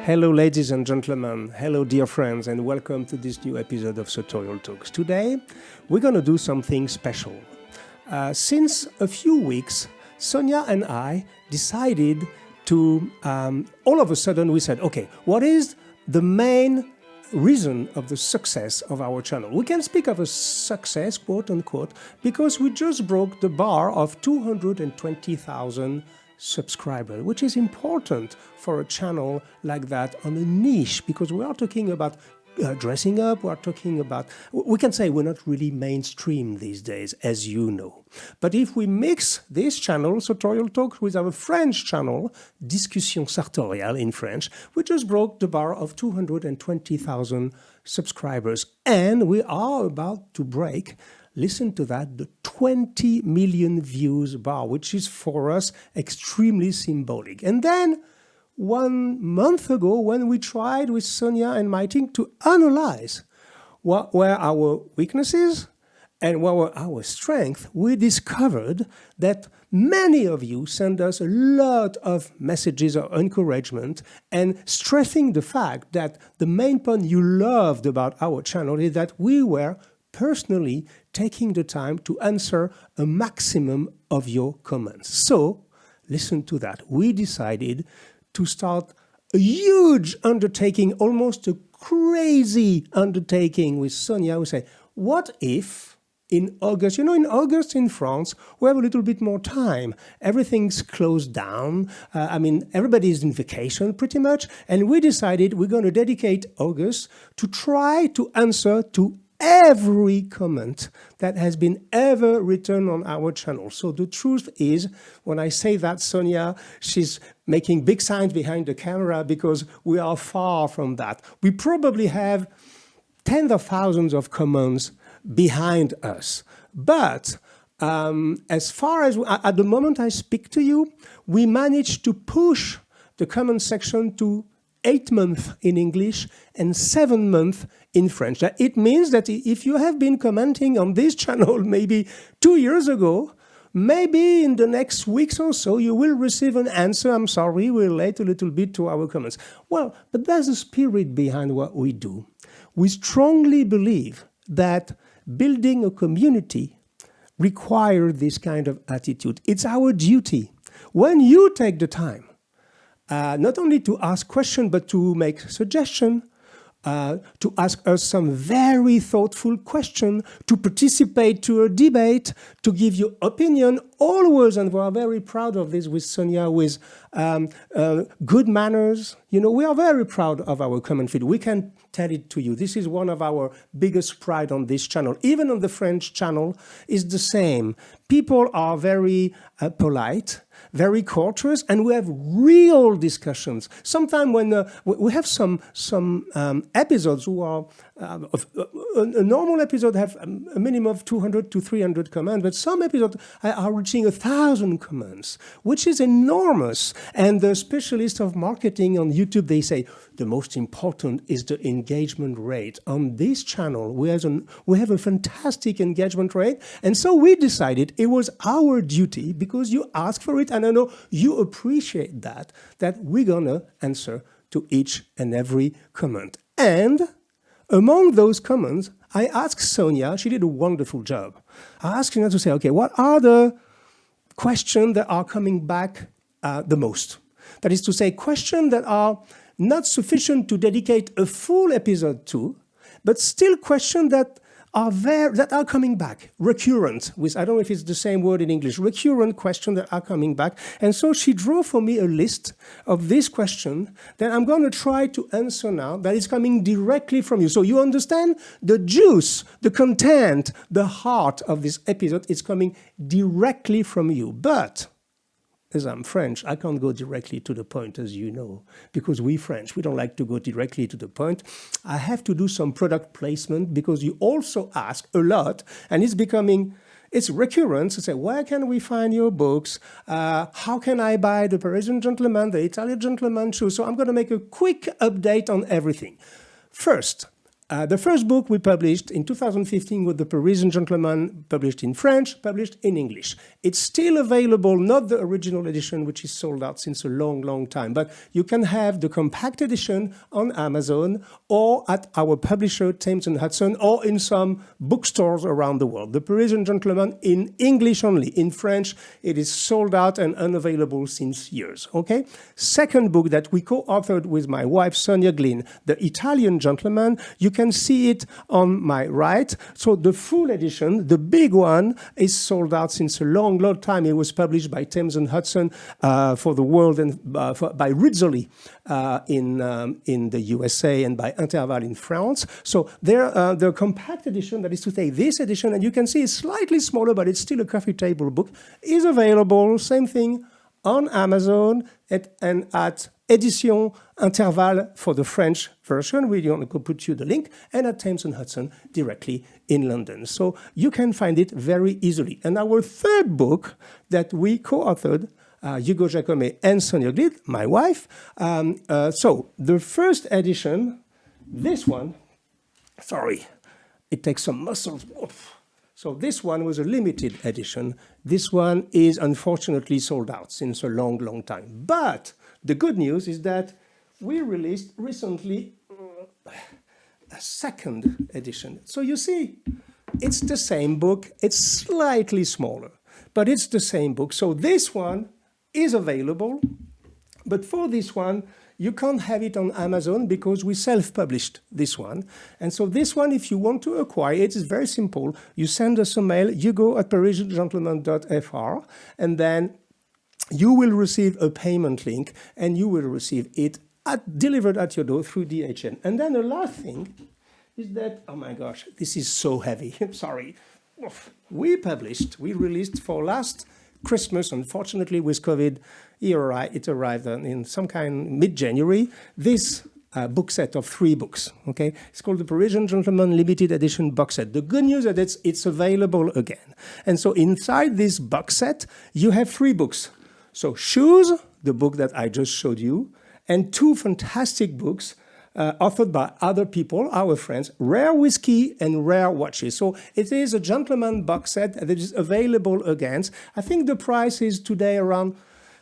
Hello, ladies and gentlemen. Hello, dear friends, and welcome to this new episode of Sartorial Talks. Today, we're going to do something special. Since a few weeks, Sonia and I decided to, all of a sudden, we said, okay, what is the main reason of the success of our channel? We can speak of a success, quote unquote, because we just broke the bar of 220,000 subscribers, which is important for a channel like that on a niche, because we are talking about dressing up, we are talking about, we can say we're not really mainstream these days, as you know. But if we mix this channel, Sartorial Talks, with our French channel, Discussion Sartorial in French, we just broke the bar of 220,000 subscribers. And we are about to break, listen to that, the 20 million views bar, which is for us extremely symbolic. And then 1 month ago, when we tried with Sonia and my team to analyze what were our weaknesses and what were our strengths, we discovered that many of you send us a lot of messages of encouragement and stressing the fact that the main point you loved about our channel is that we were personally taking the time to answer a maximum of your comments. So, listen to that. We decided to start a huge undertaking, almost a crazy undertaking with Sonia. We say, what if in August, in August in France, we have a little bit more time. Everything's closed down. Everybody's in vacation pretty much. And we decided we're going to dedicate August to try to answer to every comment that has been ever written on our channel. So the truth is, when I say that, Sonia, she's making big signs behind the camera because we are far from that. We probably have tens of thousands of comments behind us. But as far as, at the moment I speak to you, we managed to push the comment section to 8 months in English and 7 months in French. It means that if you have been commenting on this channel maybe 2 years ago, maybe in the next weeks or so you will receive an answer. I'm sorry, we're late a little bit to our comments. Well, but there's a spirit behind what we do. We strongly believe that building a community requires this kind of attitude. It's our duty. When you take the time not only to ask questions, but to make suggestions, to ask us some very thoughtful questions, to participate to a debate, to give you opinion, always, and we are very proud of this with Sonia, with good manners. We are very proud of our comment feed. We can tell it to you. This is one of our biggest pride on this channel. Even on the French channel, is the same. People are very polite, very courteous, and we have real discussions. Sometimes when we have some episodes who are, a normal episode have a minimum of 200 to 300 comments, but some episodes are reaching 1,000 comments, which is enormous. And the specialists of marketing on YouTube, they say, the most important is the engagement rate. On this channel, we have a fantastic engagement rate. And so we decided it was our duty, because you asked for it, and I know you appreciate that we're going to answer to each and every comment. And among those comments, I asked Sonia, she did a wonderful job. I asked Sonia to say, okay, what are the questions that are coming back the most? That is to say, questions that are not sufficient to dedicate a full episode to, but still questions that are coming back, recurrent, with, I don't know if it's the same word in English, recurrent questions that are coming back. And so she drew for me a list of these questions that I'm going to try to answer now, that is coming directly from you. So you understand the juice, the content, the heart of this episode is coming directly from you. But as I'm French, I can't go directly to the point, as you know, because we French, we don't like to go directly to the point. I have to do some product placement because you also ask a lot, and it's recurrent to say, where can we find your books? How can I buy the Parisian gentleman, the Italian gentleman shoes? So I'm going to make a quick update on everything. First, The first book we published in 2015 with The Parisian Gentleman, published in French, published in English. It's still available, not the original edition, which is sold out since a long, long time, but you can have the compact edition on Amazon or at our publisher, Thames & Hudson, or in some bookstores around the world. The Parisian Gentleman in English only. In French, it is sold out and unavailable since years, okay? Second book that we co-authored with my wife, Sonia Glynn, The Italian Gentleman. You can see it on my right. So the full edition, the big one, is sold out since a long, long time. It was published by Thames & Hudson for the world and by Rizzoli in the USA and by Interval in France. So the compact edition, that is to say this edition, and you can see it's slightly smaller, but it's still a coffee table book, is available, same thing, on Amazon and at Edition Interval for the French version. We're going to put you the link, and at Thames & Hudson directly in London. So you can find it very easily. And our third book that we co-authored, Hugo, Jacomet, and Sonia Glynn, my wife. So the first edition, this one, sorry, it takes some muscles. So this one was a limited edition. This one is unfortunately sold out since a long, long time. But the good news is that we released recently a second edition. So you see, it's the same book. It's slightly smaller, but it's the same book. So this one is available, but for this one, you can't have it on Amazon because we self-published this one. And so this one, if you want to acquire it, is very simple. You send us a mail, hugo@parisiangentleman.fr, and then you will receive a payment link, and you will receive it delivered at your door through DHL. And then the last thing is that, oh my gosh, this is so heavy. Sorry. We released for last Christmas, unfortunately with COVID, it arrived in some kind mid-January, this book set of 3 books, okay? It's called the Parisian Gentleman Limited Edition box set. The good news is that it's available again. And so inside this box set, you have 3 books. So Shoes, the book that I just showed you, and 2 fantastic books authored by other people, our friends, Rare Whiskey and Rare Watches. So it is a gentleman box set that is available again. I think the price is today around,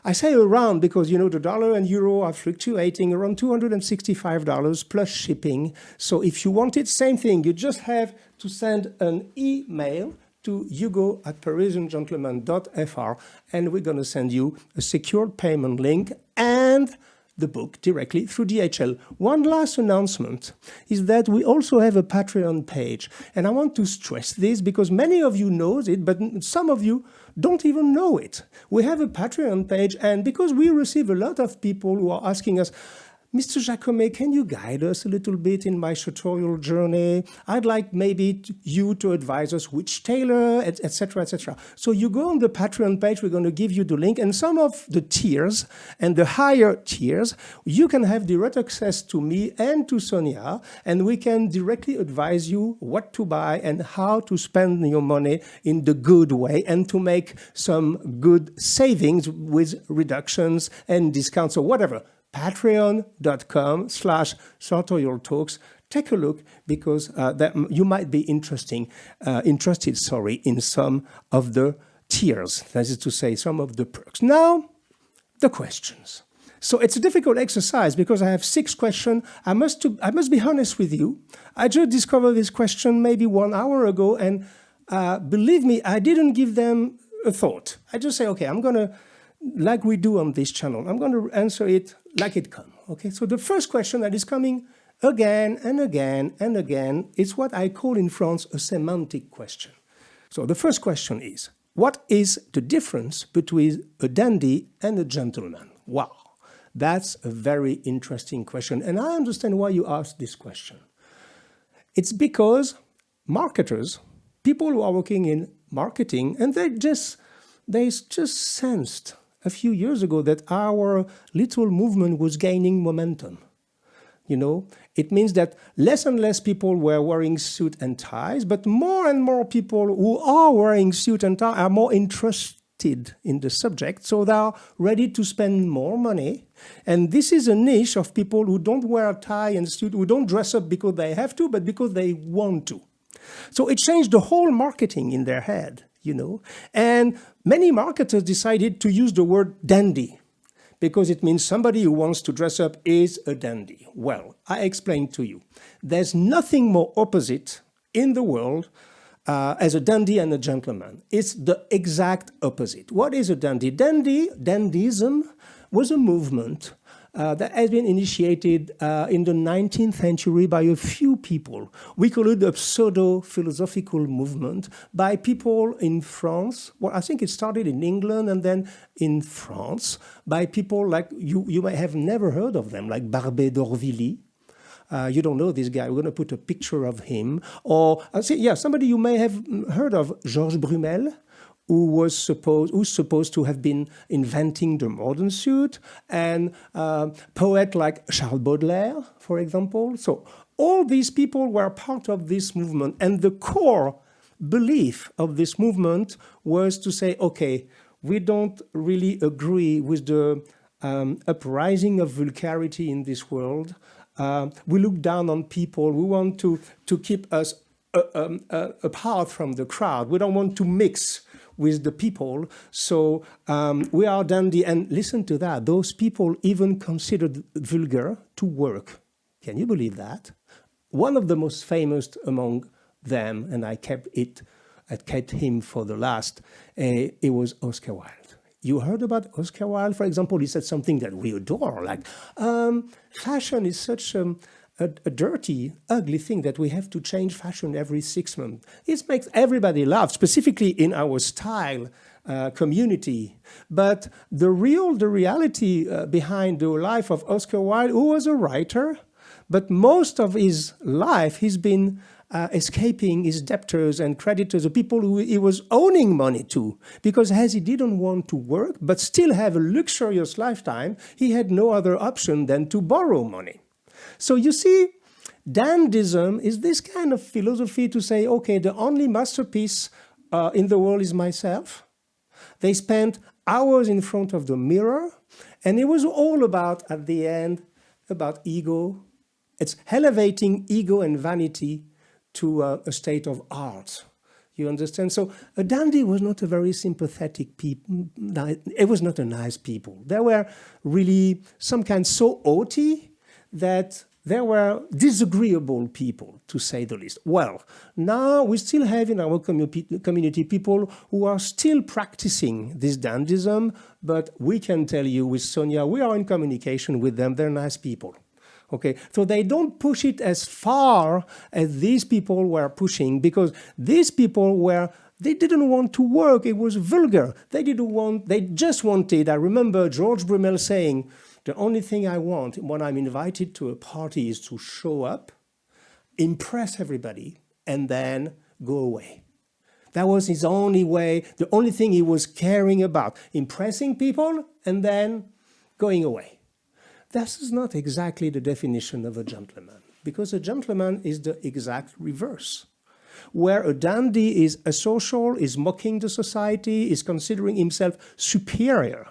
I say around because, you know, the dollar and euro are fluctuating, around $265 plus shipping. So if you want it, same thing. You just have to send an email to hugo@parisiangentleman.fr, and we're going to send you a secured payment link and the book directly through DHL. One last announcement is that we also have a Patreon page. And I want to stress this because many of you know it, but some of you don't even know it. We have a Patreon page, and because we receive a lot of people who are asking us, Mr. Jacomet, can you guide us a little bit in my sartorial journey? I'd like maybe you to advise us which tailor, etc., etc. So you go on the Patreon page, we're going to give you the link, and some of the tiers and the higher tiers, you can have direct access to me and to Sonia, and we can directly advise you what to buy and how to spend your money in the good way and to make some good savings with reductions and discounts or whatever. Patreon.com/Sartorial Talks. Take a look because you might be interested in some of the tiers, that is to say, some of the perks. Now, the questions. So it's a difficult exercise because I have 6 questions. I must be honest with you. I just discovered this question maybe 1 hour ago, and believe me, I didn't give them a thought. I just say, okay, I'm going to, like we do on this channel, I'm going to answer it like it comes. Okay, so the first question that is coming again and again and again is what I call in France a semantic question. So the first question is, what is the difference between a dandy and a gentleman? Wow, that's a very interesting question. And I understand why you asked this question. It's because marketers, people who are working in marketing, and they just sensed a few years ago that our little movement was gaining momentum. You know, it means that less and less people were wearing suit and ties, but more and more people who are wearing suit and tie are more interested interested in the subject, so they are ready to spend more money. And this is a niche of people who don't wear a tie and suit, who don't dress up because they have to, but because they want to. So it changed the whole marketing in their head, you know. And many marketers decided to use the word dandy, because it means somebody who wants to dress up is a dandy. Well, I explained to you. There's nothing more opposite in the world as a dandy and a gentleman. It's the exact opposite. What is a dandy? Dandyism was a movement that has been initiated in the 19th century by a few people. We call it a pseudo-philosophical movement by people in France. Well, I think it started in England and then in France by people like, you may have never heard of them, like Barbet d'Aurevilly. You don't know this guy. We're going to put a picture of him. Or, somebody you may have heard of, Georges Brumel, who's supposed to have been inventing the modern suit, and poet like Charles Baudelaire, for example. So all these people were part of this movement, and the core belief of this movement was to say, okay, we don't really agree with the uprising of vulgarity in this world. We look down on people. We want to keep us apart from the crowd. We don't want to mix with the people. So we are dandy. And listen to that. Those people even considered vulgar to work. Can you believe that? One of the most famous among them, and I kept him for the last, it was Oscar Wilde. You heard about Oscar Wilde, for example? He said something that we adore, like, fashion is such a dirty, ugly thing that we have to change fashion every 6 months. It makes everybody laugh, specifically in our style community. But the reality behind the life of Oscar Wilde, who was a writer, but most of his life he's been escaping his debtors and creditors, the people who he was owing money to, because as he didn't want to work but still have a luxurious lifetime, he had no other option than to borrow money. So you see, dandyism is this kind of philosophy to say, okay, the only masterpiece in the world is myself. They spent hours in front of the mirror, and it was all about, at the end, about ego. It's elevating ego and vanity to a state of art. You understand? So a dandy was not a very sympathetic people. It was not a nice people. They were really some kind so haughty that they were disagreeable people, to say the least. Well, now we still have in our community people who are still practicing this dandyism, but we can tell you with Sonia, we are in communication with them. They're nice people. Okay, so they don't push it as far as these people were pushing, because these people they didn't want to work. It was vulgar. They just wanted, I remember Georges Brumel saying, the only thing I want when I'm invited to a party is to show up, impress everybody, and then go away. That was his only way, the only thing he was caring about, impressing people and then going away. This is not exactly the definition of a gentleman, because a gentleman is the exact reverse. Where a dandy is asocial, is mocking the society, is considering himself superior.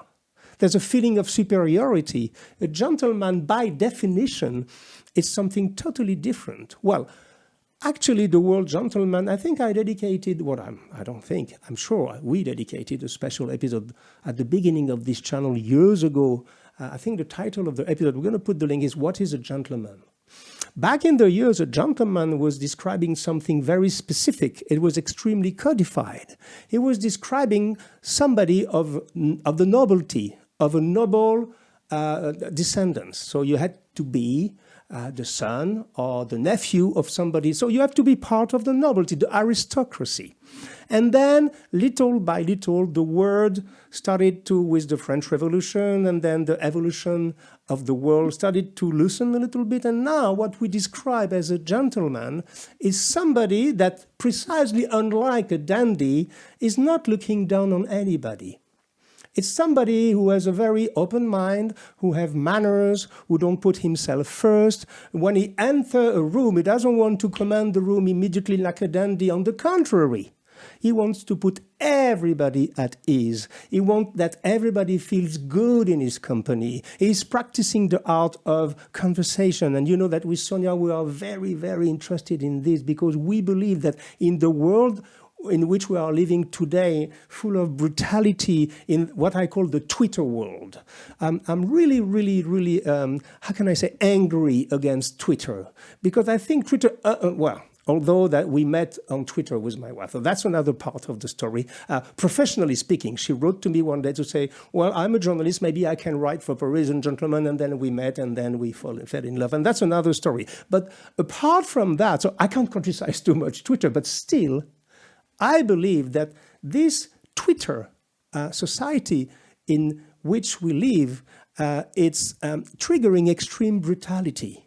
There's a feeling of superiority. A gentleman, by definition, is something totally different. Well, actually, the word gentleman, I think I dedicated, I'm sure we dedicated a special episode at the beginning of this channel years ago. I think the title of the episode, we're going to put the link, is What is a Gentleman? Back in the years, a gentleman was describing something very specific. It was extremely codified. It was describing somebody of the nobility, of a noble descendants. So you had to be the son or the nephew of somebody. So you have to be part of the nobility, the aristocracy. And then, little by little, the word started to, with the French Revolution, and then the evolution of the world started to loosen a little bit. And now what we describe as a gentleman is somebody that, precisely unlike a dandy, is not looking down on anybody. It's somebody who has a very open mind, who have manners, who don't put himself first. When he enters a room, he doesn't want to command the room immediately like a dandy. On the contrary, He wants to put everybody at ease. He wants that everybody feels good in his company. He's practicing the art of conversation. And you know that with Sonia, we are very, very interested in this because we believe that in the world in which we are living today, full of brutality in what I call the Twitter world. I'm really, really, really, how can I say, angry against Twitter. Because I think Twitter, well, although that we met on Twitter with my wife. So that's another part of the story. Professionally speaking, she wrote to me one day to say, well, I'm a journalist, maybe I can write for Parisian Gentleman, and then we met, and then we fell in love. And that's another story. But apart from that, so I can't criticize too much Twitter, but still, I believe that this Twitter society in which we live, it's triggering extreme brutality.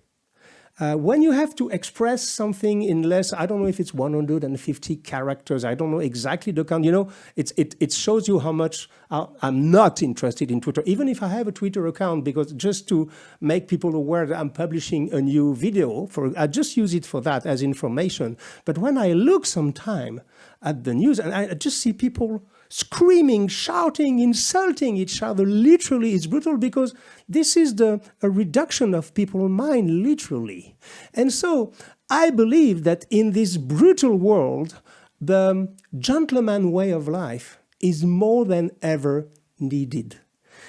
When you have to express something in less, I don't know if it's 150 characters, I don't know exactly the count, you know, it shows you how much I'm not interested in Twitter, even if I have a Twitter account, because just to make people aware that I'm publishing a new video, I just use it for that as information. But when I look sometime at the news and I just see people screaming, shouting, insulting each other, literally, it's brutal because this is a reduction of people's mind, literally. And so I believe that in this brutal world, the gentleman way of life is more than ever needed.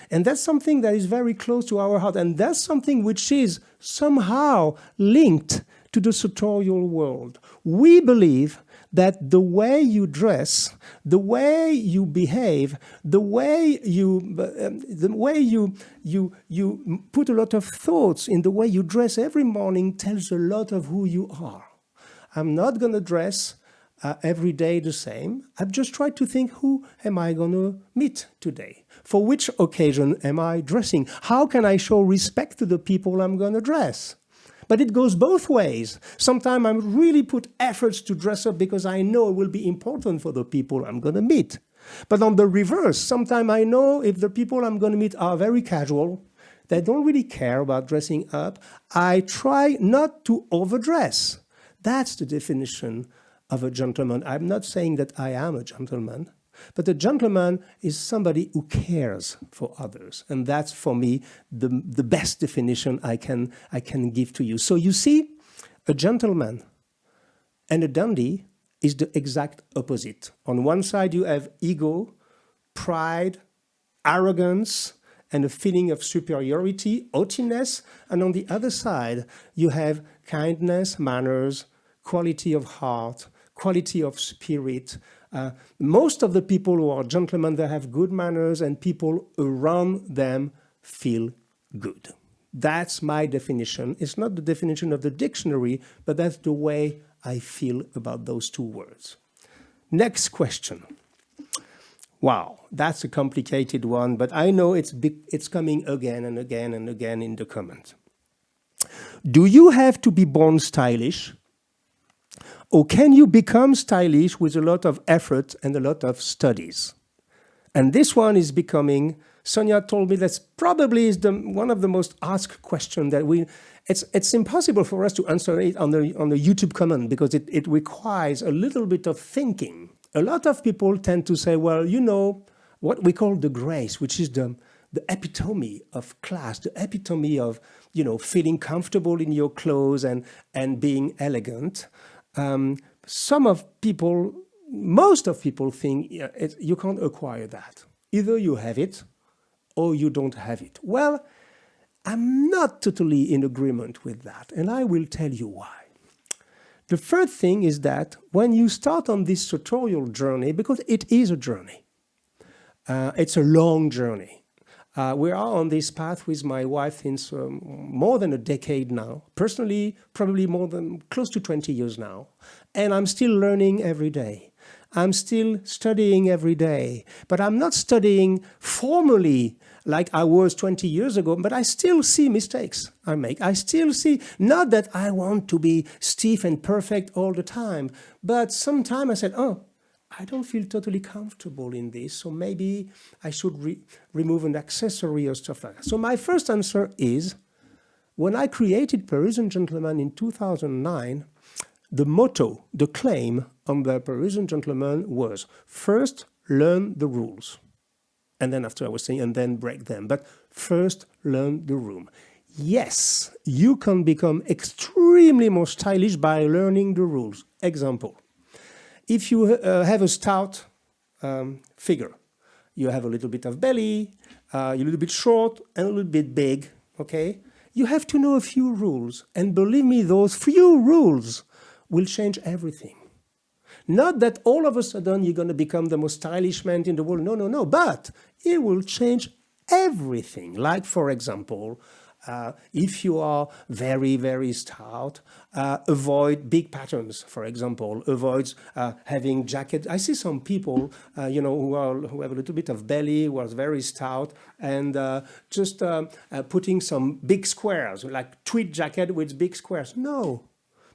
And that's something that is very close to our heart. And that's something which is somehow linked to the sartorial world. We believe that the way you dress, the way you behave, the way you put a lot of thoughts in the way you dress every morning tells a lot of who you are. I'm not going to dress every day the same. I've just tried to think, who am I going to meet today? For which occasion am I dressing? How can I show respect to the people I'm going to dress? But it goes both ways. Sometimes I really put efforts to dress up because I know it will be important for the people I'm going to meet. But on the reverse, sometimes I know if the people I'm going to meet are very casual, they don't really care about dressing up, I try not to overdress. That's the definition of a gentleman. I'm not saying that I am a gentleman, but a gentleman is somebody who cares for others. And that's, for me, the best definition I can give to you. So you see, a gentleman and a dandy is the exact opposite. On one side, you have ego, pride, arrogance, and a feeling of superiority, haughtiness. And on the other side, you have kindness, manners, quality of heart, quality of spirit. Most of the people who are gentlemen, they have good manners and people around them feel good. That's my definition. It's not the definition of the dictionary, but that's the way I feel about those two words. Next question. Wow, that's a complicated one, but I know it's coming again and again and again in the comments. Do you have to be born stylish? Or can you become stylish with a lot of effort and a lot of studies? And this one is becoming, Sonia told me that's probably is one of the most asked questions that it's impossible for us to answer it on the YouTube comment because it requires a little bit of thinking. A lot of people tend to say, well, you know, what we call the grace, which is the epitome of class, the epitome of, you know, feeling comfortable in your clothes and being elegant. Most of people think you can't acquire that. Either you have it or you don't have it. Well, I'm not totally in agreement with that, and I will tell you why. The first thing is that when you start on this sartorial journey, because it is a journey, it's a long journey. We are on this path with my wife since more than a decade now. Personally, probably more than close to 20 years now. And I'm still learning every day. I'm still studying every day. But I'm not studying formally like I was 20 years ago, but I still see mistakes I make. I still see, not that I want to be stiff and perfect all the time, but sometimes I said, oh, I don't feel totally comfortable in this, so maybe I should remove an accessory or stuff like that. So my first answer is, when I created Parisian Gentleman in 2009, the motto, the claim on the Parisian gentleman was, first, learn the rules. And then after I was saying, and then break them. But first, learn the room. Yes, you can become extremely more stylish by learning the rules. Example, if you have a stout figure, you have a little bit of belly, you're a little bit short and a little bit big, okay? You have to know a few rules. And believe me, those few rules will change everything. Not that all of a sudden you're going to become the most stylish man in the world. No, no, no. But it will change everything. Like, for example, if you are very, very stout, avoid big patterns, for example. Avoid having jacket. I see some people, who have a little bit of belly, who are very stout, and just putting some big squares, like tweed jacket with big squares. No,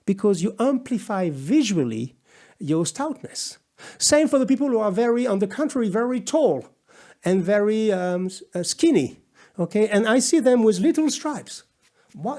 because you amplify visually your stoutness. Same for the people who are very, on the contrary, very tall and very skinny. Okay, and I see them with little stripes.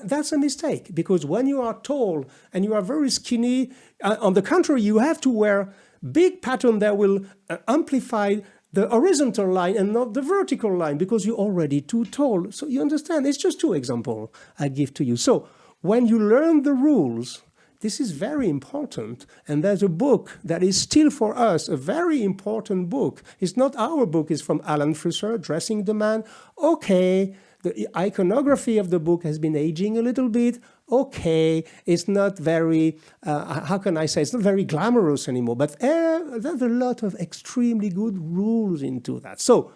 That's a mistake, because when you are tall and you are very skinny, on the contrary, you have to wear big pattern that will amplify the horizontal line and not the vertical line, because you're already too tall. So you understand, it's just two examples I give to you. So when you learn the rules, this is very important, and there's a book that is still for us a very important book. It's not our book, it's from Alan Flusser, Dressing the Man. Okay, the iconography of the book has been aging a little bit. Okay, it's not very, how can I say, it's not very glamorous anymore, but there's a lot of extremely good rules into that. So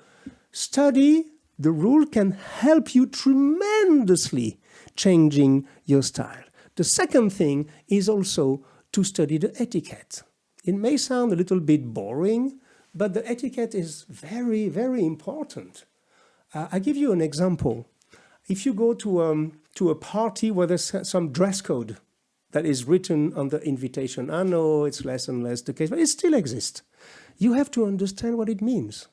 study the rule can help you tremendously changing your style. The second thing is also to study the etiquette. It may sound a little bit boring, but the etiquette is very, very important. I give you an example. If you go to a party where there's some dress code that is written on the invitation, I know it's less and less the case, but it still exists. You have to understand what it means,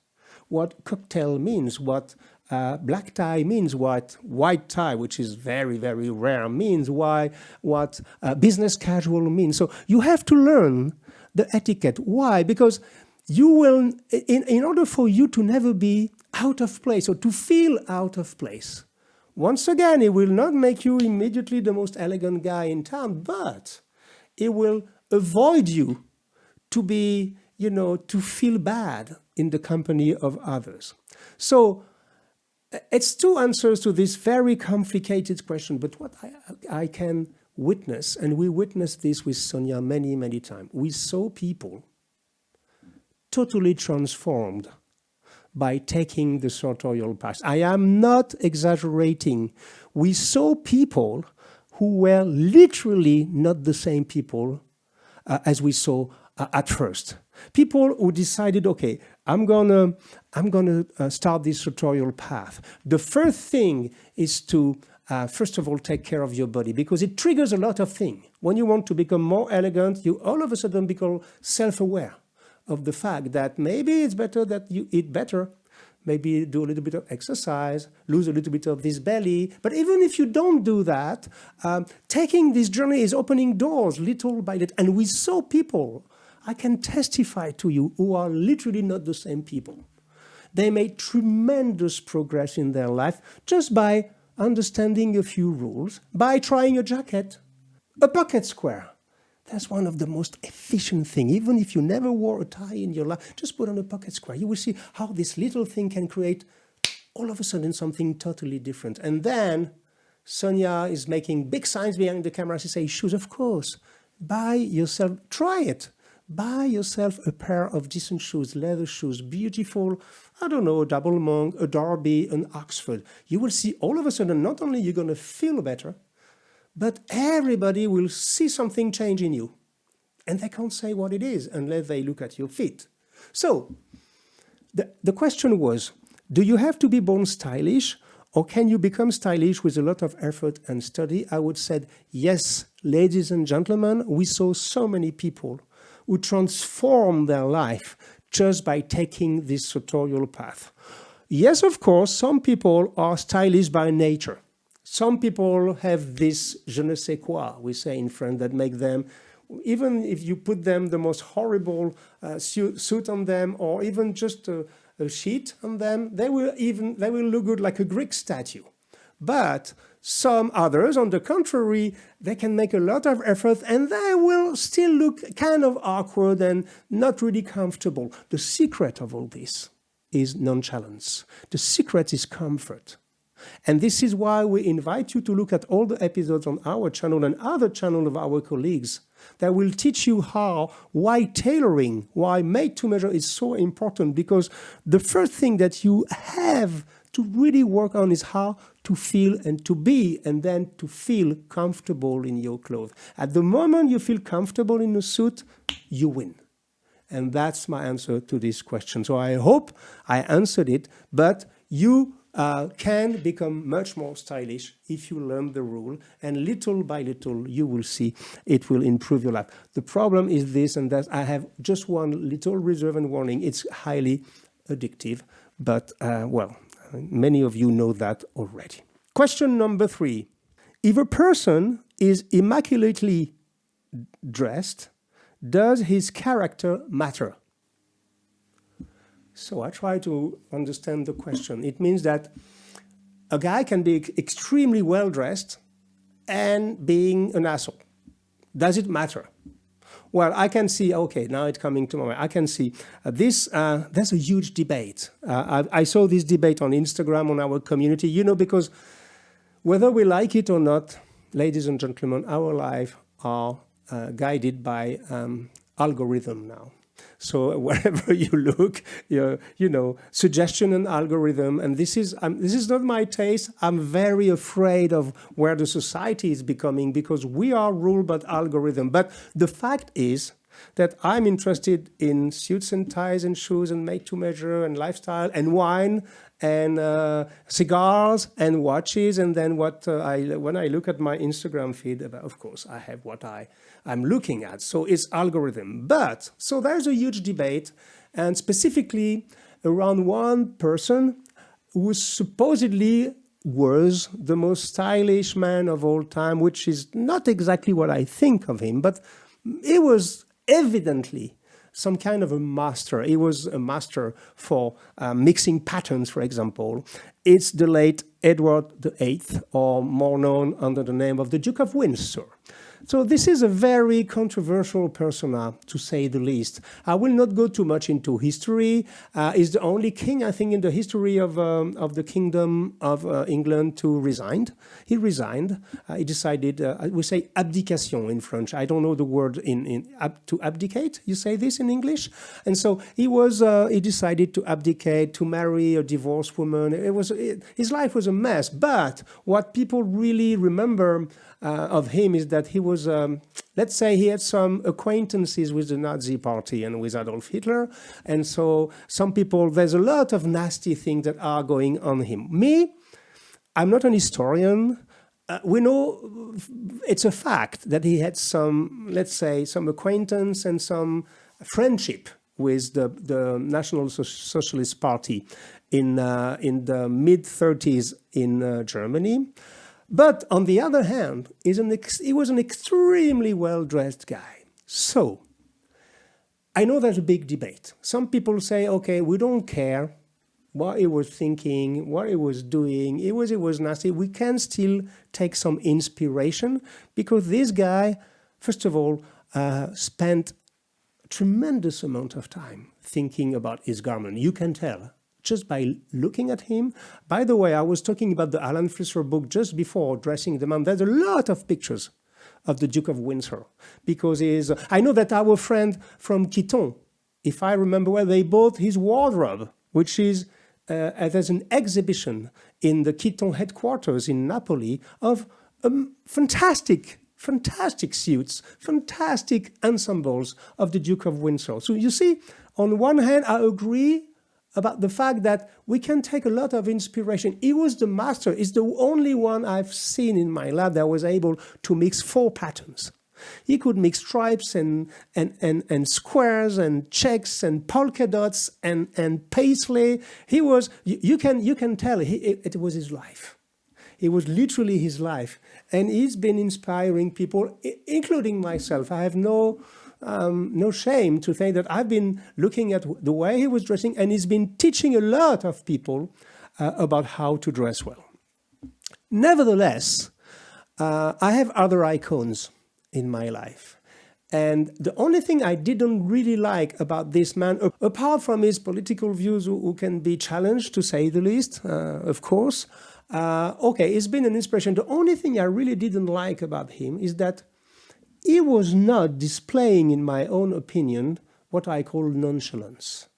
what cocktail means, what black tie means, what white tie, which is very, very rare, means, what business casual means. So you have to learn the etiquette. Why? Because you will, in order for you to never be out of place or to feel out of place, once again, it will not make you immediately the most elegant guy in town, but it will avoid you to be, to feel bad in the company of others. So it's two answers to this very complicated question, but what I can witness, and we witnessed this with Sonia many, many times, we saw people totally transformed by taking the sartorial path. I am not exaggerating. We saw people who were literally not the same people as we saw at first. People who decided, okay, I'm gonna start this sartorial path. The first thing is to, first of all, take care of your body, because it triggers a lot of things. When you want to become more elegant, you all of a sudden become self-aware of the fact that maybe it's better that you eat better, maybe do a little bit of exercise, lose a little bit of this belly. But even if you don't do that, taking this journey is opening doors little by little. And we saw people, I can testify to you, who are literally not the same people. They made tremendous progress in their life just by understanding a few rules, by trying a jacket, a pocket square. That's one of the most efficient things. Even if you never wore a tie in your life, just put on a pocket square. You will see how this little thing can create all of a sudden something totally different. And then Sonia is making big signs behind the camera. She says, shoes, of course. Buy yourself, try it. Buy yourself a pair of decent shoes, leather shoes, beautiful, I don't know, a double monk, a Derby, an Oxford. You will see all of a sudden, not only you're going to feel better, but everybody will see something change in you. And they can't say what it is unless they look at your feet. So the question was, do you have to be born stylish, or can you become stylish with a lot of effort and study? I would say, yes, ladies and gentlemen, we saw so many people who transform their life just by taking this sartorial path. Yes, of course, some people are stylish by nature. Some people have this je ne sais quoi, we say in France, that make them even if you put them the most horrible suit on them, or even just a sheet on them, they will look good like a Greek statue. But some others, on the contrary, they can make a lot of effort and they will still look kind of awkward and not really comfortable. The secret of all this is nonchalance. The secret is comfort. And this is why we invite you to look at all the episodes on our channel and other channel of our colleagues that will teach you why tailoring, why made to measure is so important, because the first thing that you have to really work on is how to feel and to be, and then to feel comfortable in your clothes. At the moment you feel comfortable in a suit, you win. And that's my answer to this question. So I hope I answered it, but you can become much more stylish if you learn the rule, and little by little you will see it will improve your life. The problem is this, and that I have just one little reserve and warning: it's highly addictive, but well, many of you know that already. Question number 3. If a person is immaculately dressed, does his character matter? So I try to understand the question. It means that a guy can be extremely well dressed and being an asshole. Does it matter? Well, I can see, okay, now it's coming to my mind. I can see there's a huge debate. I saw this debate on Instagram, on our community, because whether we like it or not, ladies and gentlemen, our lives are guided by algorithm now. So wherever you look, suggestion and algorithm, and this is not my taste. I'm very afraid of where the society is becoming, because we are ruled by algorithm. But the fact is that I'm interested in suits and ties and shoes and made to measure and lifestyle and wine and cigars and watches. And then when I look at my Instagram feed, of course, I have what I'm looking at. So it's algorithm. But so there's a huge debate, and specifically around one person who supposedly was the most stylish man of all time, which is not exactly what I think of him, but he was evidently some kind of a master. He was a master for mixing patterns, for example. It's the late Edward VIII, or more known under the name of the Duke of Windsor. So this is a very controversial persona, to say the least. I will not go too much into history. He's the only king, I think, in the history of the Kingdom of England to resign. He resigned. He decided, we say abdication in French. I don't know the word to abdicate. You say this in English? And so he decided to abdicate, to marry a divorced woman. His life was a mess. But what people really remember of him is that he was, let's say, he had some acquaintances with the Nazi party and with Adolf Hitler. And so some people, there's a lot of nasty things that are going on him. Me, I'm not an historian. We know it's a fact that he had some, let's say, some acquaintance and some friendship with the National Socialist Party in the mid-30s in Germany. But on the other hand, he was an extremely well-dressed guy. So I know there's a big debate. Some people say, okay, we don't care what he was thinking, what he was doing. It was nasty. We can still take some inspiration, because this guy, first of all, spent a tremendous amount of time thinking about his garment. You can tell just by looking at him. By the way, I was talking about the Alan Flusser book just before, Dressing the Man. There's a lot of pictures of the Duke of Windsor, because I know that our friend from Kiton, if I remember well, they bought his wardrobe, which is, there's an exhibition in the Kiton headquarters in Napoli of fantastic suits, fantastic ensembles of the Duke of Windsor. So you see, on one hand, I agree about the fact that we can take a lot of inspiration. He was the master. He's the only one I've seen in my lab that was able to mix 4 patterns. He could mix stripes and squares and checks and polka dots and paisley. He was, you can tell, it was his life. It was literally his life. And he's been inspiring people, including myself. I have no shame to say that I've been looking at the way he was dressing, and he's been teaching a lot of people about how to dress well. Nevertheless, I have other icons in my life. And the only thing I didn't really like about this man, apart from his political views, who can be challenged, to say the least, of course, okay, he's been an inspiration. The only thing I really didn't like about him is that he was not displaying, in my own opinion, what I call nonchalance.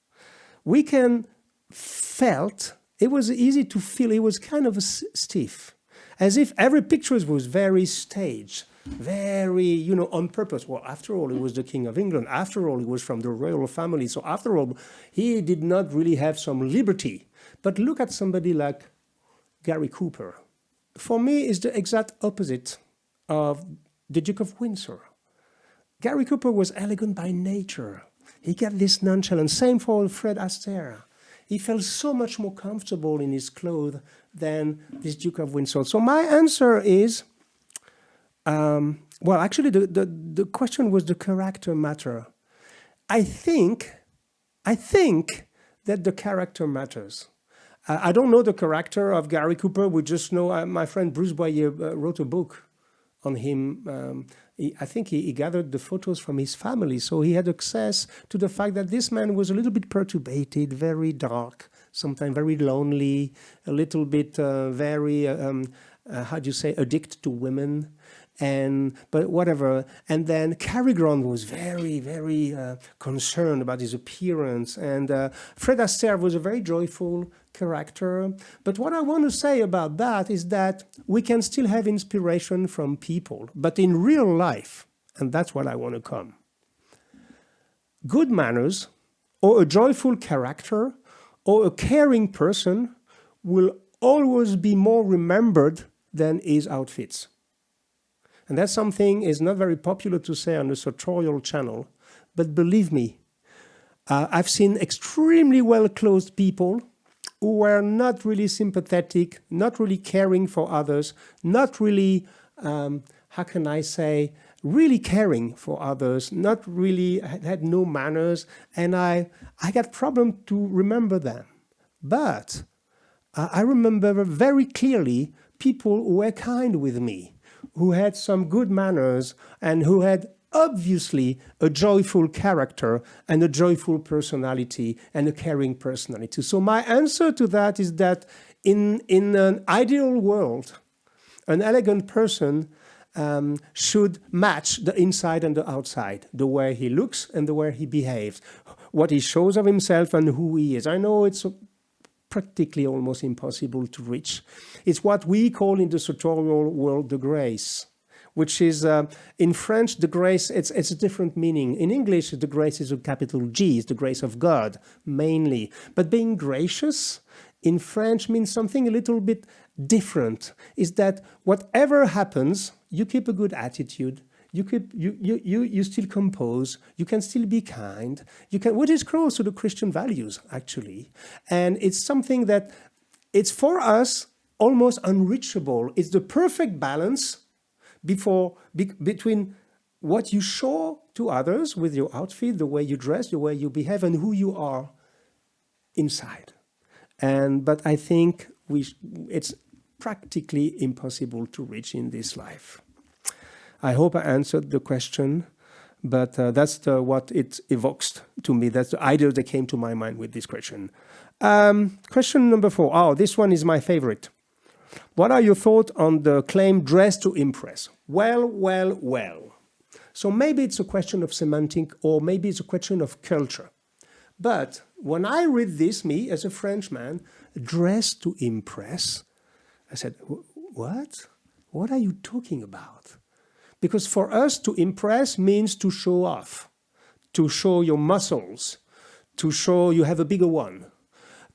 We can felt, it was easy to feel he was kind of stiff, as if every picture was very staged, very, on purpose. Well, after all, he was the King of England. After all, he was from the royal family. So after all, he did not really have some liberty. But look at somebody like Gary Cooper. For me, is the exact opposite of the Duke of Windsor. Gary Cooper was elegant by nature. He got this nonchalance. Same for Fred Astaire. He felt so much more comfortable in his clothes than this Duke of Windsor. So my answer is, well, actually, the question was the character matter. I think that the character matters. I don't know the character of Gary Cooper. We just know my friend Bruce Boyer wrote a book on him. I think he gathered the photos from his family, so he had access to the fact that this man was a little bit perturbated, very dark, sometimes very lonely, a little bit very, how do you say, addicted to women. But whatever. And then Cary Grant was very, very concerned about his appearance. And Fred Astaire was a very joyful character. But what I want to say about that is that we can still have inspiration from people, but in real life, and that's what I want to come. Good manners, or a joyful character, or a caring person will always be more remembered than his outfits. And that's something is not very popular to say on the Sartorial channel, but believe me, I've seen extremely well-clothed people who were not really sympathetic, not really caring for others, not really, how can I say, really caring for others, not really, had no manners, and I got problem to remember them. But I remember very clearly people who were kind with me, who had some good manners, and who had obviously a joyful character and a joyful personality and a caring personality. So my answer to that is that in an ideal world, an elegant person should match the inside and the outside, the way he looks and the way he behaves, what he shows of himself and who he is. I know it's practically almost impossible to reach. It's what we call in the sartorial world the grace, which is, in French, the grace, it's a different meaning. In English, the grace is a capital G, it's the grace of God, mainly. But being gracious in French means something a little bit different, is that whatever happens, you keep a good attitude, you still compose, you can still be kind, which is close to the Christian values, actually. And it's something that it's for us almost unreachable. It's the perfect balance between what you show to others with your outfit, the way you dress, the way you behave, and who you are inside. But I think it's practically impossible to reach in this life. I hope I answered the question, but that's what it evokes to me. That's the idea that came to my mind with this question. Question number 4. Oh, this one is my favorite. What are your thoughts on the claim dress to impress? Well. So maybe it's a question of semantic, or maybe it's a question of culture. But when I read this, me as a Frenchman, dress to impress, I said, what? What are you talking about? Because for us, to impress means to show off, to show your muscles, to show you have a bigger one,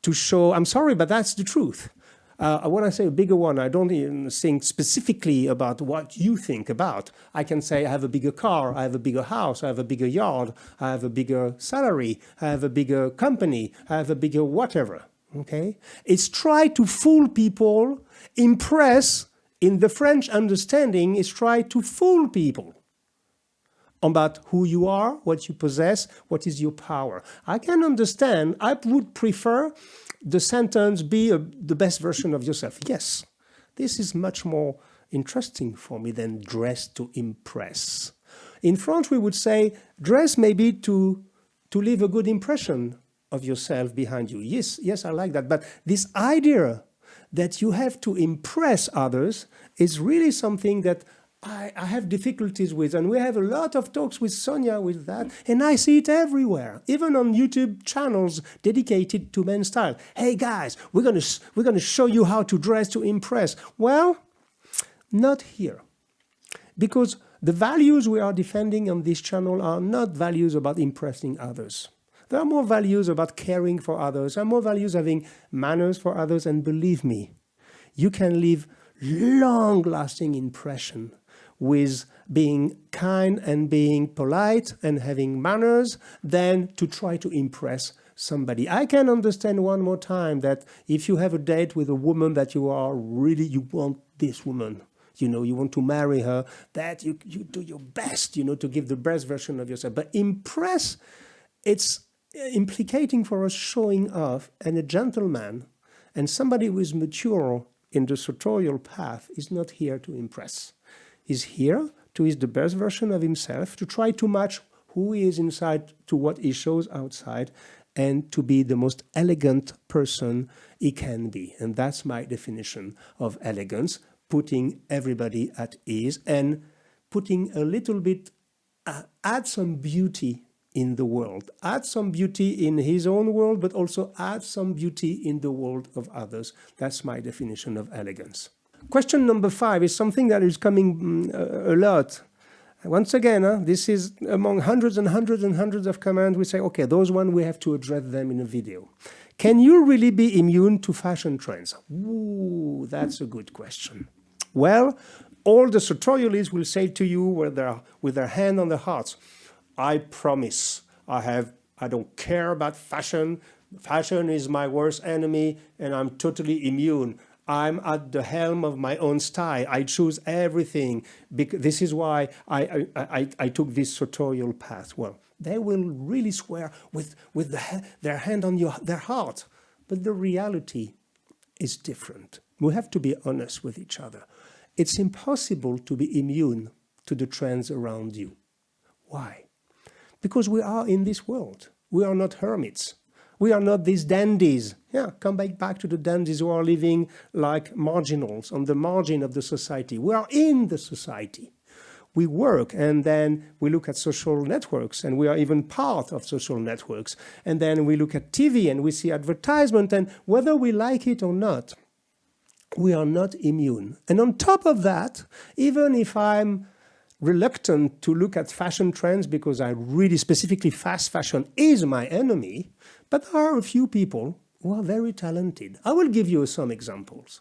to show, I'm sorry, but that's the truth. When I say a bigger one, I don't even think specifically about what you think about. I can say I have a bigger car, I have a bigger house, I have a bigger yard, I have a bigger salary, I have a bigger company, I have a bigger whatever. Okay? It's try to fool people Impress, in the French understanding, is try to fool people about who you are, what you possess, what is your power. I can understand. I would prefer the sentence, be the best version of yourself. Yes, this is much more interesting for me than dress to impress. In French, we would say dress maybe to leave a good impression of yourself behind you. Yes, I like that. But this idea that you have to impress others is really something that I have difficulties with, and we have a lot of talks with Sonia with that, and I see it everywhere, even on YouTube channels dedicated to men's style. Hey guys, we're gonna show you how to dress to impress. Well, not here, because the values we are defending on this channel are not values about impressing others. There are more values about caring for others, there are more values having manners for others, and believe me, you can leave long-lasting impression with being kind and being polite and having manners than to try to impress somebody. I can understand one more time that if you have a date with a woman that you want this woman, you want to marry her, that you do your best, to give the best version of yourself. But impress, it's implicating for us showing off, and a gentleman and somebody who is mature in the sartorial path is not here to impress. He's here to be the best version of himself, to try to match who he is inside to what he shows outside, and to be the most elegant person he can be. And that's my definition of elegance, putting everybody at ease and putting a little bit, add some beauty in the world, add some beauty in his own world, but also add some beauty in the world of others. That's my definition of elegance. Question number 5 is something that is coming a lot. Once again, this is among hundreds and hundreds and hundreds of comments. We say, okay, those ones we have to address them in a video. Can you really be immune to fashion trends? Ooh, that's a good question. Well, all the sartorialists will say to you with their hand on their hearts, I promise, I don't care about fashion. Fashion is my worst enemy, and I'm totally immune. I'm at the helm of my own style. I choose everything. This is why I took this sartorial path. Well, they will really swear with their hand on their heart. But the reality is different. We have to be honest with each other. It's impossible to be immune to the trends around you. Why? Because we are in this world. We are not hermits. We are not these dandies. Yeah, come back to the dandies who are living like marginals on the margin of the society. We are in the society. We work, and then we look at social networks, and we are even part of social networks. And then we look at TV, and we see advertisement, and whether we like it or not, we are not immune. And on top of that, even if I'm reluctant to look at fashion trends because I really specifically fast fashion is my enemy, but there are a few people who are very talented. I will give you some examples.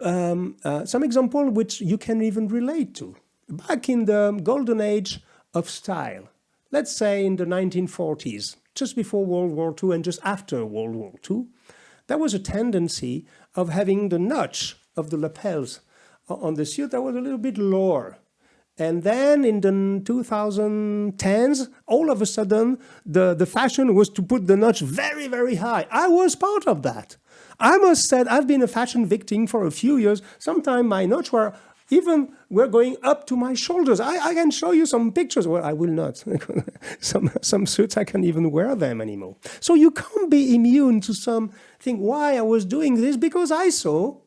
Some example which you can even relate to. Back in the golden age of style, let's say in the 1940s, just before World War II and just after World War II, there was a tendency of having the notch of the lapels on the suit that was a little bit lower. And then in the 2010s, all of a sudden, the fashion was to put the notch very, very high. I was part of that. I must say, I've been a fashion victim for a few years. Sometimes my notch were going up to my shoulders. I can show you some pictures. Well, I will not. some suits, I can't even wear them anymore. So you can't be immune to something. Why I was doing this? Because I saw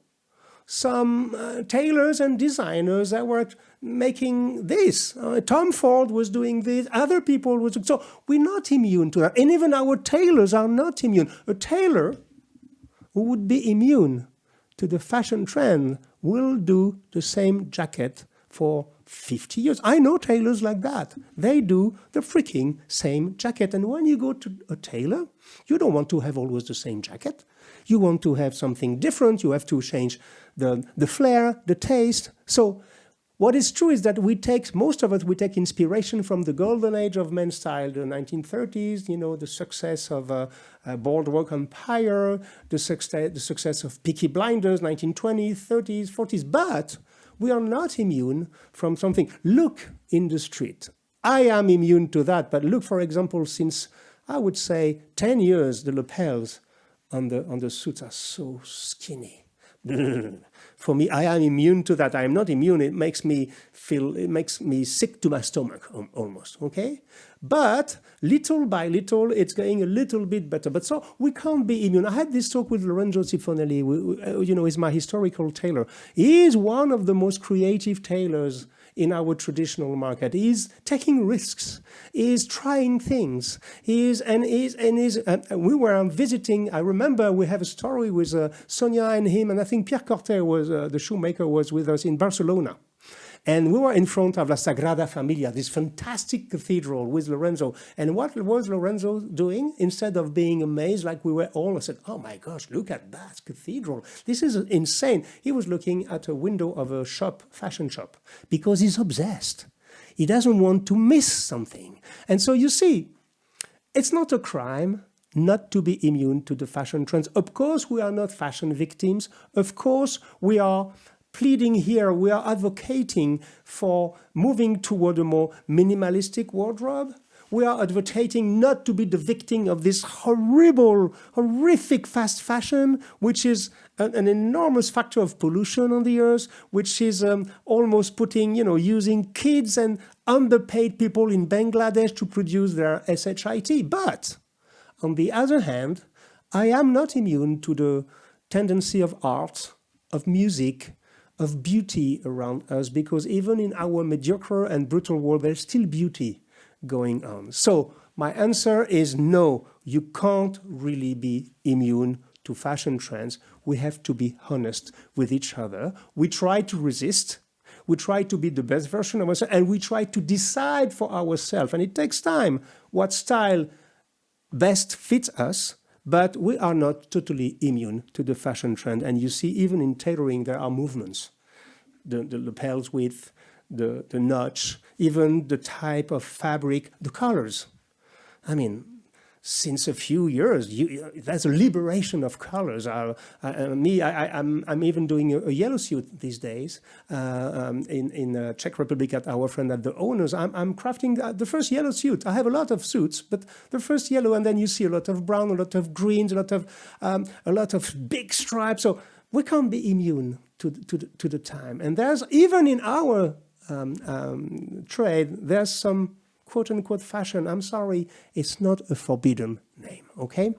some tailors and designers that were making this. Tom Ford was doing this. Other people was. So we're not immune to that. And even our tailors are not immune. A tailor who would be immune to the fashion trend will do the same jacket for 50 years. I know tailors like that. They do the freaking same jacket. And when you go to a tailor, you don't want to have always the same jacket. You want to have something different. You have to change the flair, the taste. So What is true is that most of us, we take inspiration from the golden age of men's style, the 1930s, the success of Boardwalk Empire, the success of Peaky Blinders, 1920s, 30s, 40s. But we are not immune from something. Look in the street. I am immune to that. But look, for example, since, I would say, 10 years, the lapels on the suits are so skinny. For me, I am immune to that. I am not immune. It makes me sick to my stomach almost, okay? But little by little, it's getting a little bit better. But so we can't be immune. I had this talk with Lorenzo Cifonelli, he's my historical tailor. He is one of the most creative tailors in our traditional market. He's taking risks. He's trying things. We were visiting. I remember we have a story with Sonia and him, and I think Pierre Corte was the shoemaker was with us in Barcelona. And we were in front of La Sagrada Familia, this fantastic cathedral with Lorenzo. And what was Lorenzo doing? Instead of being amazed like we were all, I said, oh my gosh, look at that cathedral. This is insane. He was looking at a window of a shop, fashion shop, because he's obsessed. He doesn't want to miss something. And so you see, it's not a crime not to be immune to the fashion trends. Of course, we are not fashion victims. Of course, we are pleading here, we are advocating for moving toward a more minimalistic wardrobe. We are advocating not to be the victim of this horrific fast fashion, which is an enormous factor of pollution on the earth, which is almost putting, using kids and underpaid people in Bangladesh to produce their SHIT. But on the other hand, I am not immune to the tendency of art, of music, of beauty around us, because even in our mediocre and brutal world, there's still beauty going on. So my answer is no, you can't really be immune to fashion trends. We have to be honest with each other. We try to resist. We try to be the best version of ourselves, and we try to decide for ourselves. And it takes time what style best fits us. But we are not totally immune to the fashion trend. And you see, even in tailoring, there are movements. The lapels width, the notch, even the type of fabric, the colors. I mean, since a few years, there's a liberation of colors. I'm even doing a yellow suit these days in Czech Republic at our friend at the owners. I'm crafting the first yellow suit. I have a lot of suits, but the first yellow, and then you see a lot of brown, a lot of greens, a lot of big stripes. So we can't be immune to the time. And there's even in our trade, there's some quote-unquote fashion. I'm sorry, it's not a forbidden name, okay?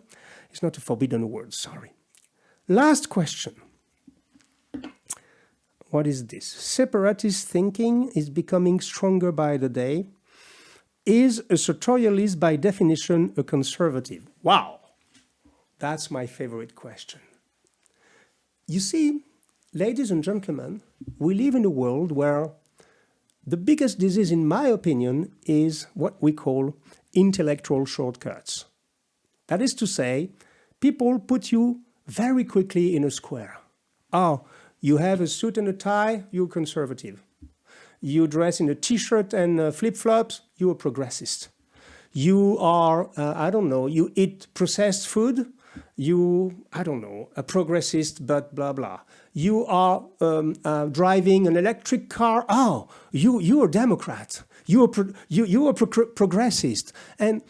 It's not a forbidden word, sorry. Last question. What is this? Separatist thinking is becoming stronger by the day. Is a sartorialist by definition a conservative? Wow, that's my favorite question. You see, ladies and gentlemen, we live in a world where the biggest disease, in my opinion, is what we call intellectual shortcuts. That is to say, people put you very quickly in a square. Oh, you have a suit and a tie, you're conservative. You dress in a t-shirt and flip-flops, you're a progressist. You are, you eat processed food, a progressist, but blah, blah. You are driving an electric car. Oh, you're a Democrat. You're a progressist. And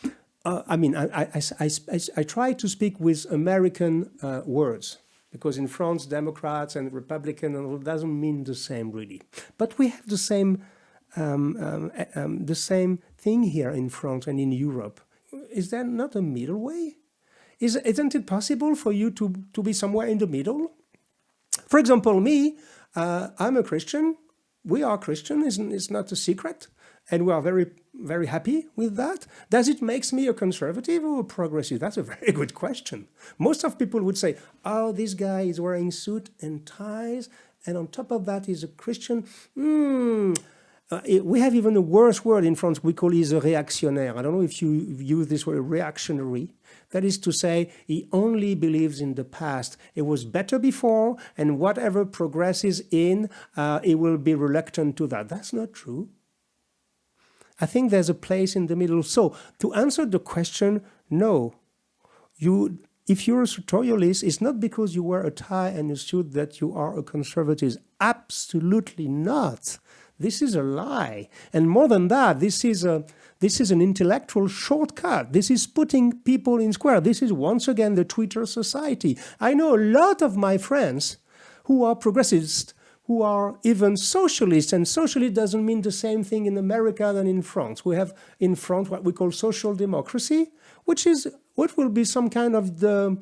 I try to speak with American words, because in France, Democrats and Republican doesn't mean the same really. But we have the same thing here in France and in Europe. Is there not a middle way? Isn't it possible for you to be somewhere in the middle? For example, me, I'm a Christian. We are Christian. It's not a secret. And we are very, very happy with that. Does it make me a conservative or a progressive? That's a very good question. Most of people would say, oh, this guy is wearing suit and ties, and on top of that he's a Christian. We have even a worse word in France. We call it a réactionnaire. I don't know if you use this word, reactionary. That is to say, he only believes in the past. It was better before, and whatever progresses in, he will be reluctant to that. That's not true. I think there's a place in the middle. So, to answer the question, no. If you're a sartorialist, it's not because you wear a tie and a suit that you are a conservative. Absolutely not. This is a lie. And more than that, this is an intellectual shortcut. This is putting people in square. This is once again the Twitter society. I know a lot of my friends who are progressists, who are even socialists, and socialist doesn't mean the same thing in America than in France. We have in France what we call social democracy, which is what will be some kind of the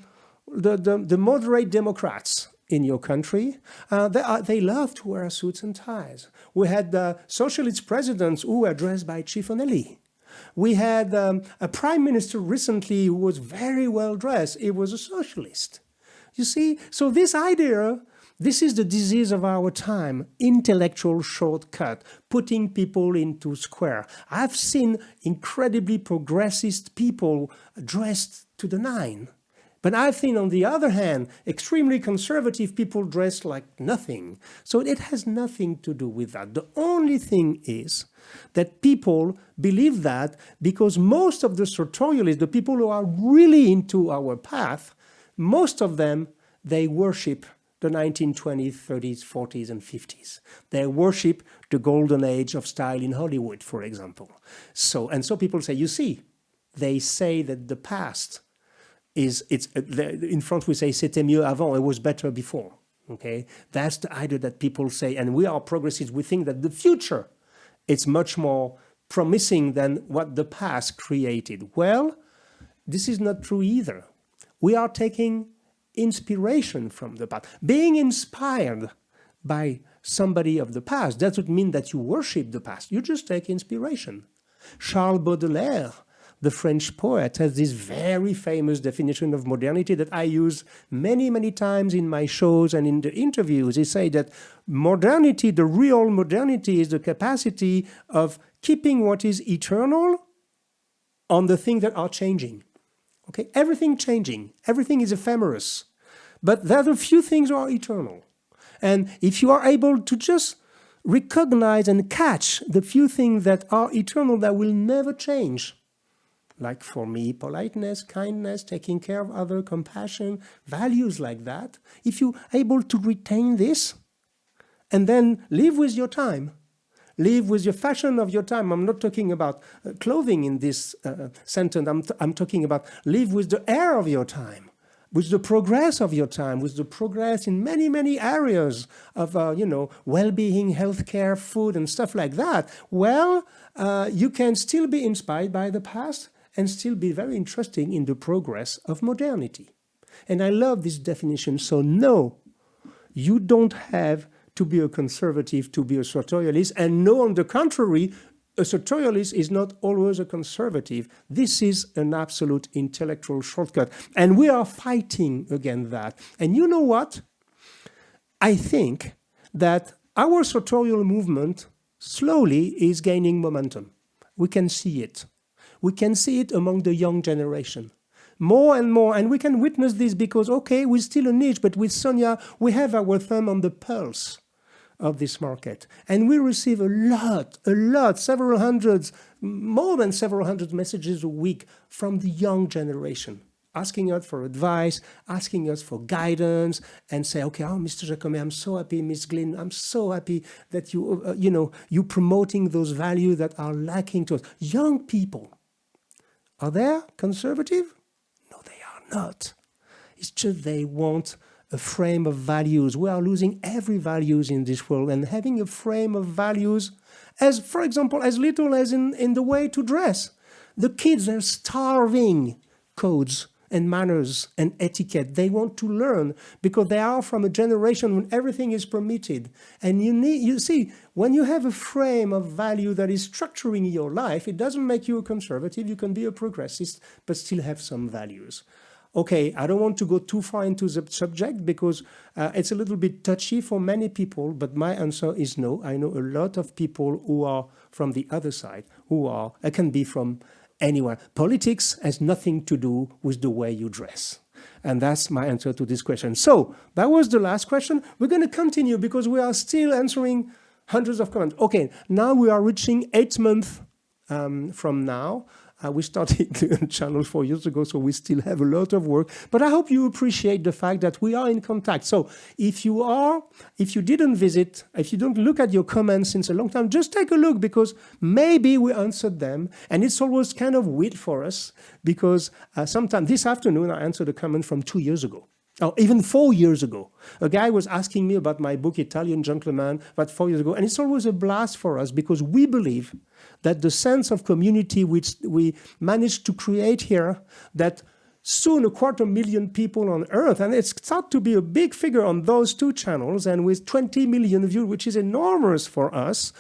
moderate Democrats in your country. They love to wear suits and ties. We had socialist presidents who were dressed by Chiffonelli. We had a prime minister recently who was very well dressed. He was a socialist. You see, so this idea, this is the disease of our time, intellectual shortcut, putting people into square. I've seen incredibly progressist people dressed to the nine. But I've seen, on the other hand, extremely conservative people dressed like nothing. So it has nothing to do with that. The only thing is that people believe that because most of the sartorialists, the people who are really into our path, most of them, they worship the 1920s, 30s, 40s, and 50s. They worship the golden age of style in Hollywood, for example. So people say, you see, they say that the past in France we say c'était mieux avant, it was better before. Okay, that's the idea that people say, and we are progressives. We think that the future is much more promising than what the past created. Well, this is not true either. We are taking inspiration from the past. Being inspired by somebody of the past doesn't mean that you worship the past. You just take inspiration. Charles Baudelaire, the French poet, has this very famous definition of modernity that I use many, many times in my shows and in the interviews. He says that modernity, the real modernity, is the capacity of keeping what is eternal on the things that are changing. Okay, everything changing, everything is ephemeral, but there are a few things that are eternal. And if you are able to just recognize and catch the few things that are eternal that will never change, like for me, politeness, kindness, taking care of others, compassion, values like that. If you're able to retain this and then live with your time, live with your fashion of your time. I'm not talking about clothing in this sentence. I'm talking about live with the air of your time, with the progress of your time, with the progress in many, many areas of, well-being, healthcare, food, and stuff like that. Well, you can still be inspired by the past and still be very interesting in the progress of modernity. And I love this definition. So no, you don't have to be a conservative to be a sartorialist. And no, on the contrary, a sartorialist is not always a conservative. This is an absolute intellectual shortcut. And we are fighting against that. And you know what? I think that our sartorial movement slowly is gaining momentum. We can see it. We can see it among the young generation. More and more, and we can witness this because, okay, we're still a niche, but with Sonia, we have our thumb on the pulse of this market. And we receive a lot, several hundreds, more than several hundred messages a week from the young generation, asking us for advice, asking us for guidance, and say, okay, Mr. Jacomet, I'm so happy, Miss Glynn, I'm so happy that you promoting those values that are lacking to us. Young people, are they conservative? No, they are not. It's just they want a frame of values. We are losing every values in this world, and having a frame of values, as for example, as little as in the way to dress. The kids are starving codes and manners and etiquette. They want to learn because they are from a generation when everything is permitted. And you see, when you have a frame of value that is structuring your life, it doesn't make you a conservative. You can be a progressist, but still have some values. Okay, I don't want to go too far into the subject because it's a little bit touchy for many people, but my answer is no. I know a lot of people who are from the other side, I can be from anywhere. Politics has nothing to do with the way you dress. And that's my answer to this question. So that was the last question. We're going to continue because we are still answering hundreds of comments. Okay, now we are reaching 8 months from now. We started the channel 4 years ago, so we still have a lot of work. But I hope you appreciate the fact that we are in contact. So if you didn't visit, if you don't look at your comments since a long time, just take a look because maybe we answered them. And it's always kind of weird for us because sometime this afternoon I answered a comment from 2 years ago. Or even 4 years ago. A guy was asking me about my book, Italian Gentleman, about 4 years ago. And it's always a blast for us because we believe that the sense of community which we managed to create here, that soon 250,000 people on Earth, and it's thought to be a big figure on those two channels, and with 20 million views, which is enormous for us,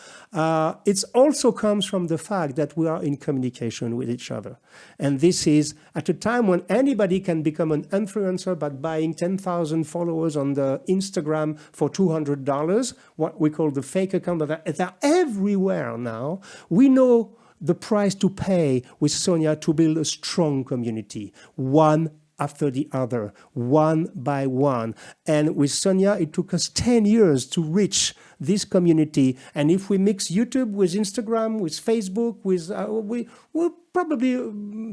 it also comes from the fact that we are in communication with each other. And this is at a time when anybody can become an influencer by buying 10,000 followers on the Instagram for $200, what we call the fake account, but they're everywhere now. We know the price to pay with Sonia to build a strong community, one after the other, one by one. And with Sonia, it took us 10 years to reach this community. And if we mix YouTube with Instagram, with Facebook, we're probably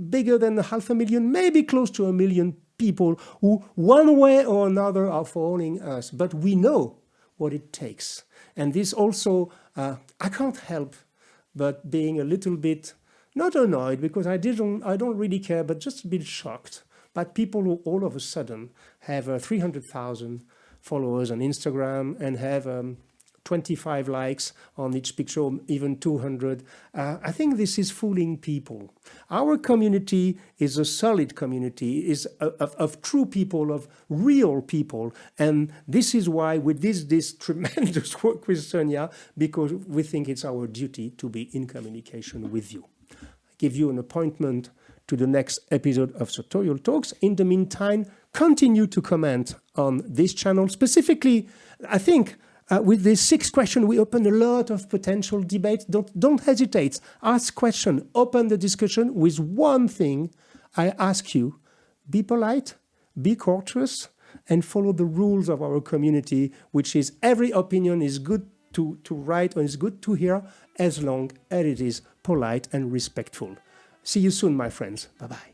bigger than 500,000, maybe close to 1 million people who one way or another are following us. But we know what it takes. And this also, I can't help but being a little bit, not annoyed, because I don't really care, but just a bit shocked by people who all of a sudden have 300,000 followers on Instagram and have 25 likes on each picture, even 200. I think this is fooling people. Our community is a solid community, is of true people, of real people. And this is why we did this tremendous work with Sonia, because we think it's our duty to be in communication with you. I give you an appointment to the next episode of Sartorial Talks. In the meantime, continue to comment on this channel. Specifically, I think, with this 6th question, we open a lot of potential debate. Don't hesitate. Ask question. Open the discussion with one thing. I ask you, be polite, be courteous, and follow the rules of our community, which is every opinion is good to write or is good to hear as long as it is polite and respectful. See you soon, my friends. Bye-bye.